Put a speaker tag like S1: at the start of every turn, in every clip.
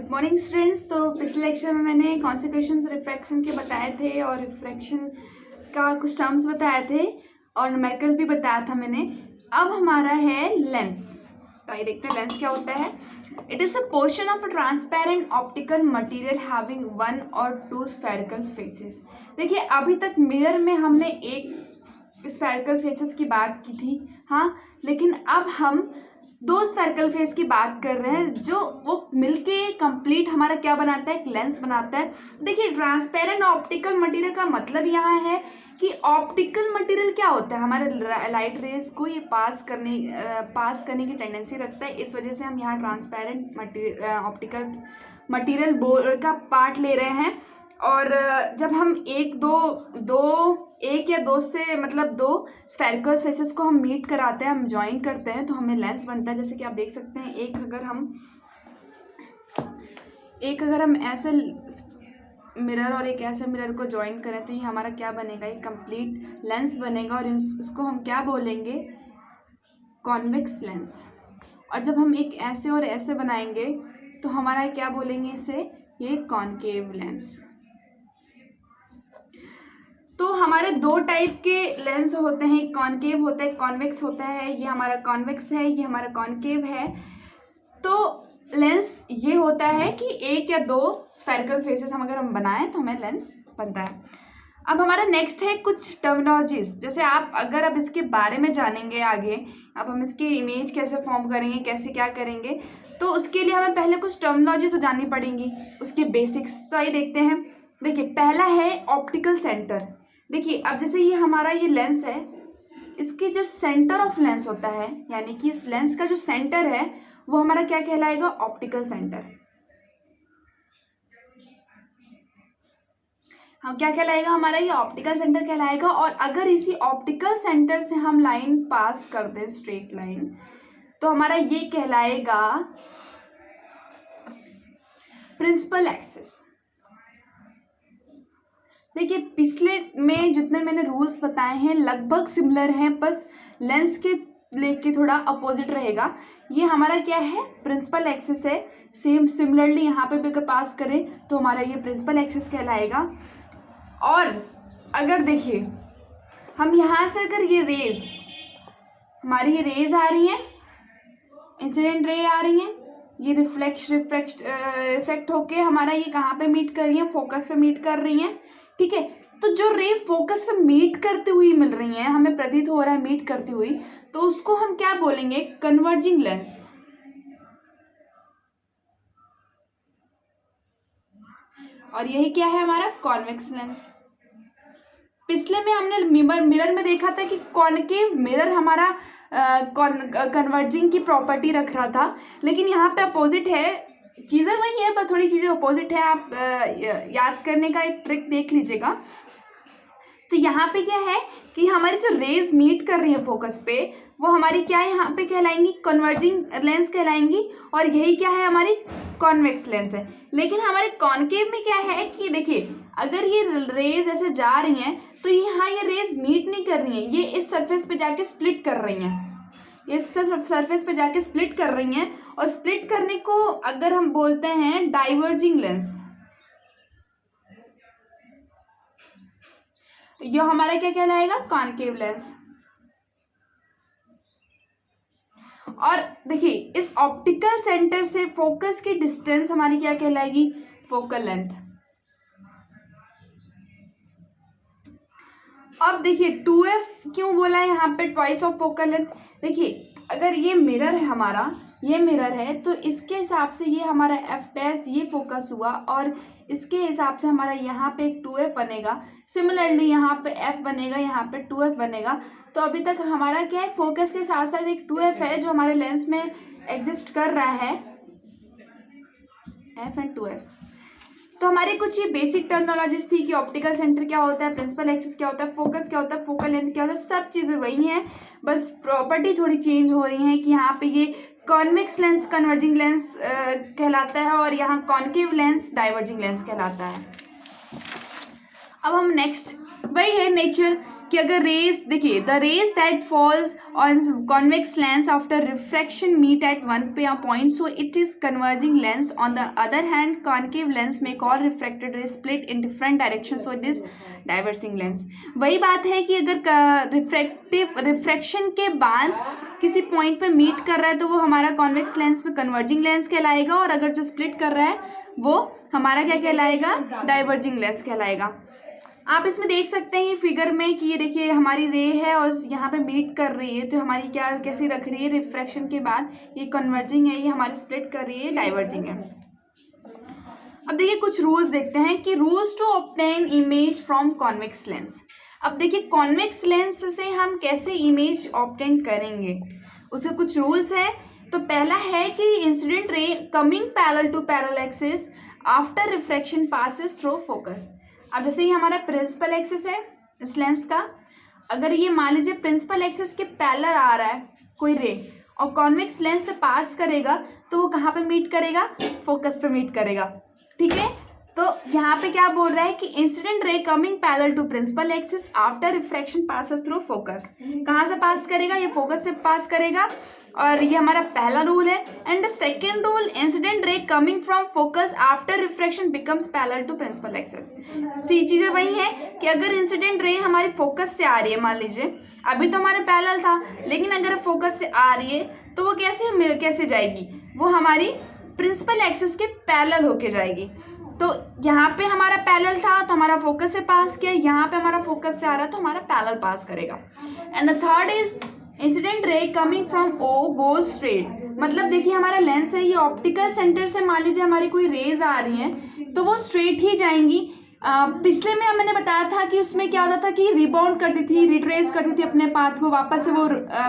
S1: Good morning students. तो पिछले lecture में मैंने कॉन्सेक्वेंस रिफ्रैक्शन के बताए थे और रिफ्रैक्शन का कुछ टर्म्स बताए थे और न्यूमेरिकल भी बताया था मैंने। अब हमारा है लेंस। तो आइए देखते हैं लेंस क्या होता है। It is a portion of a transparent optical material having one और टू स्फेरिकल फेसेस। देखिए अभी तक मिरर में हमने एक स्फेरिकल फेसेस की बात की थी, हाँ, लेकिन अब हम दो स्फेरिकल फेस की बात कर रहे हैं जो वो मिलके कंप्लीट हमारा क्या बनाता है, एक लेंस बनाता है। देखिए ट्रांसपेरेंट ऑप्टिकल मटेरियल का मतलब यहाँ है कि ऑप्टिकल मटेरियल क्या होता है, हमारे लाइट रेज को ये पास करने की टेंडेंसी रखता है। इस वजह से हम यहाँ ट्रांसपेरेंट ऑप्टिकल मटेरियल का पार्ट ले रहे हैं। और जब हम एक या दो से मतलब दो स्फेरिकल फेसेस को हम मीट कराते हैं, हम ज्वाइन करते हैं, तो हमें लेंस बनता है। जैसे कि आप देख सकते हैं एक अगर हम ऐसे मिरर और एक ऐसे मिरर को ज्वाइन करें तो ये हमारा क्या बनेगा, एक कंप्लीट लेंस बनेगा। और इसको हम क्या बोलेंगे, कॉन्वेक्स लेंस। और जब हम एक ऐसे और ऐसे बनाएंगे तो हमारा क्या बोलेंगे इसे, ये कॉनकेव लेंस। तो हमारे दो टाइप के लेंस होते हैं, एक कॉनकेव होता है, कॉन्वेक्स होता है। ये हमारा कॉन्वेक्स है, ये हमारा कॉनकेव है। तो लेंस ये होता है कि एक या दो स्फेरिकल फेसेस अगर हम बनाएं तो हमें लेंस बनता है। अब हमारा नेक्स्ट है कुछ टर्मिनोलॉजीज। जैसे आप अगर अब इसके बारे में जानेंगे आगे, अब हम इसकी इमेज कैसे फॉर्म करेंगे, कैसे क्या करेंगे, तो उसके लिए हमें पहले कुछ टर्मिनोलॉजी तो जाननी पड़ेंगी, उसके बेसिक्स। तो आइए देखते हैं। देखिए पहला है ऑप्टिकल सेंटर। देखिए अब जैसे ये हमारा ये लेंस है, इसके जो सेंटर ऑफ लेंस होता है, यानी कि इस लेंस का जो सेंटर है वो हमारा क्या कहलाएगा, ऑप्टिकल सेंटर। हाँ, क्या कहलाएगा हमारा, ये ऑप्टिकल सेंटर कहलाएगा। और अगर इसी ऑप्टिकल सेंटर से हम लाइन पास कर दें, स्ट्रेट लाइन, तो हमारा ये कहलाएगा प्रिंसिपल एक्सिस। देखिए पिछले में जितने मैंने रूल्स बताए हैं लगभग सिमिलर हैं, बस लेंस के लेके थोड़ा अपोजिट रहेगा। ये हमारा क्या है, प्रिंसिपल एक्सिस है। सेम सिमिलरली यहाँ पे भी अगर पास करें तो हमारा ये प्रिंसिपल एक्सिस कहलाएगा। और अगर देखिए हम यहाँ से अगर ये रेज, हमारी ये रेज आ रही हैं, इंसिडेंट रे आ रही हैं, ये रिफ्लेक्ट होके हमारा ये कहाँ पे मीट कर रही हैं, फोकस पे मीट कर रही हैं, ठीक है। तो जो रे फोकस पे मीट करती हुई मिल रही हैं, हमें प्रतीत हो रहा है मीट करती हुई, तो उसको हम क्या बोलेंगे, कन्वर्जिंग लेंस। और यही क्या है हमारा, कॉन्वेक्स लेंस। पिछले में हमने मिरर में देखा था कि कॉनकेव मिरर हमारा कन्वर्जिंग की प्रॉपर्टी रख रहा था, लेकिन यहाँ पे अपोजिट है। चीज़ें वही है पर थोड़ी चीज़ें अपोजिट है। आप याद करने का एक ट्रिक देख लीजिएगा। तो यहाँ पे क्या है कि हमारी जो रेज मीट कर रही है फोकस पे, वो हमारी क्या है, यहाँ पे कहलाएंगी कन्वर्जिंग लेंस कहलाएंगी। और यही क्या है, हमारी कॉन्वेक्स लेंस है। लेकिन हमारे कॉनकेव में क्या है कि देखिए अगर ये रेज ऐसे जा रही हैं तो यहाँ ये रेज मीट नहीं कर रही हैं, ये इस सरफेस पे जाके स्प्लिट कर रही हैं, इस सरफेस पे जाके स्प्लिट कर रही हैं। और स्प्लिट करने को अगर हम बोलते हैं डाइवर्जिंग लेंस। तो ये हमारा क्या कहलाएगा, कॉनकेव लेंस। और देखिए इस ऑप्टिकल सेंटर से फोकस की डिस्टेंस हमारी क्या कहलाएगी, फोकल लेंथ। अब देखिए 2f क्यों बोला है यहाँ पे, ट्वाइस ऑफ फोकल लेंथ। देखिए अगर ये मिरर है हमारा, ये मिरर है, तो इसके हिसाब से ये हमारा f' ये फोकस हुआ, और इसके हिसाब से हमारा यहाँ पे एक 2f बनेगा। सिमिलरली यहाँ पे f बनेगा, यहाँ पे 2f बनेगा। तो अभी तक हमारा क्या है, फोकस के साथ साथ एक 2f है जो हमारे लेंस में एग्जिस्ट कर रहा है, f एंड 2f। तो हमारे कुछ ये बेसिक टर्मिनोलॉजीज थी कि ऑप्टिकल सेंटर क्या होता है, प्रिंसिपल एक्सिस क्या होता है, फोकस क्या होता है, फोकल लेंथ क्या होता है। सब चीज़ें वही हैं, बस प्रॉपर्टी थोड़ी चेंज हो रही है कि यहाँ पे ये कॉन्वेक्स लेंस कन्वर्जिंग लेंस कहलाता है और यहाँ कॉनकेव लेंस डाइवर्जिंग लेंस कहलाता है। अब हम नेक्स्ट, वही है नेचर कि अगर रेज, देखिए the rays that falls on convex lens after refraction meet at one point, so it is converging lens. On the other hand concave lens make all refracted rays split in different direction, so it is diverging lens. वही बात है कि अगर refraction के बाद किसी point पे meet कर रहा है तो वो हमारा कॉन्वेक्स लेंस में कन्वर्जिंग लेंस कहलाएगा, और अगर जो स्प्लिट कर रहा है वो हमारा क्या कहलाएगा, डाइवर्जिंग लेंस कहलाएगा. आप इसमें देख सकते हैं फिगर में कि ये देखिए हमारी रे है और यहाँ पे मीट कर रही है, तो हमारी क्या कैसी रख रही है, रिफ्रैक्शन के बाद ये कन्वर्जिंग है, ये हमारी स्प्लिट कर रही है, डाइवर्जिंग है. अब देखिए कुछ रूल्स देखते हैं कि rules to obtain image from convex lens. अब देखिए कॉन्वेक्स लेंस से हम कैसे इमेज ऑब्टेन करेंगे, उसके कुछ रूल्स हैं. तो पहला है कि incident ray coming parallel to parallel axis after refraction passes through focus. अब जैसे ये हमारा प्रिंसिपल एक्सिस है इस लेंस का, अगर ये मान लीजिए प्रिंसिपल एक्सिस के पैरेलल आ रहा है कोई रे और कॉन्वेक्स लेंस से पास करेगा तो वो कहाँ पे मीट करेगा, फोकस पे मीट करेगा. ठीक है, तो यहाँ पे क्या बोल रहा है कि incident ray coming parallel to principal axis after refraction passes through focus. कहाँ से पास करेगा, ये फोकस से पास करेगा, और ये हमारा पहला रूल है. And the second rule, incident ray coming from focus after refraction becomes parallel to principal axis. सी चीज़ें वही है कि अगर इंसिडेंट रे हमारी फोकस से आ रही है, मान लीजिए अभी तो हमारे पैरेलल था, लेकिन अगर फोकस से आ रही है तो वो कैसे जाएगी, वो हमारी प्रिंसिपल एक्सिस के पैरेलल होके जाएगी. तो यहाँ पे हमारा पैरेलल था तो हमारा फोकस से पास किया, यहाँ पे हमारा फोकस से आ रहा है तो हमारा पैरेलल पास करेगा. And the third is incident ray coming from O goes straight. मतलब देखिए हमारा लेंस है, ये ऑप्टिकल सेंटर से मान लीजिए हमारी कोई रेज आ रही है तो वो स्ट्रेट ही जाएंगी. पिछले में मैंने बताया था कि उसमें क्या होता था कि रिबाउंड करती थी, रिट्रेस करती थी अपने पाथ को, वापस से वो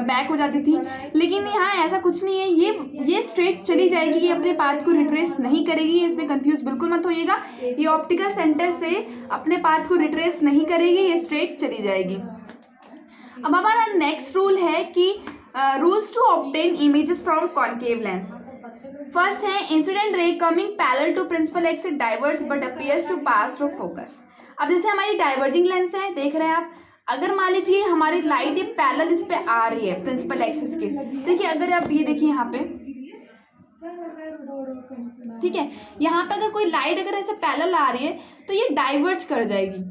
S1: बैक हो जाती थी. लेकिन यहाँ ऐसा कुछ नहीं है, ये स्ट्रेट चली जाएगी, ये अपने पाथ को रिट्रेस नहीं करेगी. इसमें कंफ्यूज बिल्कुल मत होइएगा, ये ऑप्टिकल सेंटर से अपने पाथ को रिट्रेस नहीं करेगी, ये स्ट्रेट चली जाएगी. अब हमारा नेक्स्ट रूल है कि rules to obtain images from concave lens. First है incident ray coming parallel to principal axis diverges but appears to pass through focus. अब जैसे हमारी डाइवर्जिंग लेंस है, देख रहे हैं आप, अगर मान लीजिए हमारी लाइट ये पैरेलल इस पे आ रही है प्रिंसिपल एक्सिस के, देखिए अगर आप ये देखिए यहाँ पे, ठीक है, यहाँ पे अगर कोई लाइट अगर ऐसे पैरेलल आ रही है तो ये डाइवर्ज कर जाएगी.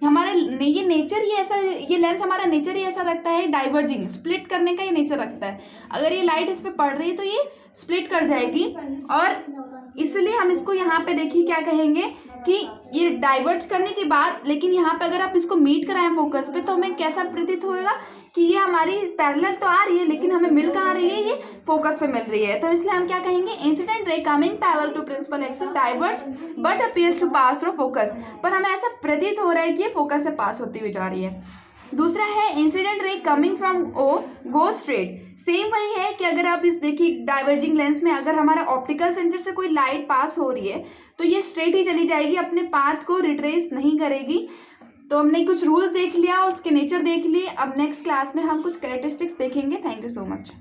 S1: हमारा ये नेचर ही ऐसा, ये लेंस हमारा नेचर ही ऐसा रखता है, डाइवर्जिंग स्प्लिट करने का ये नेचर रखता है. अगर ये लाइट इस पे पड़ रही है तो ये स्प्लिट कर जाएगी, और इसलिए हम इसको यहाँ पे देखिए क्या कहेंगे कि ये डाइवर्ज करने के बाद, लेकिन यहाँ पे अगर आप इसको मीट कराएं फोकस पे तो हमें कैसा प्रतीत होएगा कि ये हमारी पैरेलल तो आ रही है लेकिन हमें मिल कहाँ रही है, ये फोकस पे मिल रही है. तो इसलिए हम क्या कहेंगे, incident ray coming parallel to principal axis diverge but appears to pass through focus. पर हमें ऐसा प्रतीत हो रहा है कि ये फोकस से पास होती हुई जा रही है. दूसरा है incident ray coming from O go straight. Same वही है कि अगर आप इस देखिए डाइवर्जिंग लेंस में अगर हमारा ऑप्टिकल सेंटर से कोई लाइट पास हो रही है तो ये स्ट्रेट ही चली जाएगी, अपने पाथ को रिट्रेस नहीं करेगी. तो हमने कुछ रूल्स देख लिया, उसके नेचर देख लिए. अब नेक्स्ट क्लास में हम कुछ कैरेक्टरिस्टिक्स देखेंगे. Thank you so much.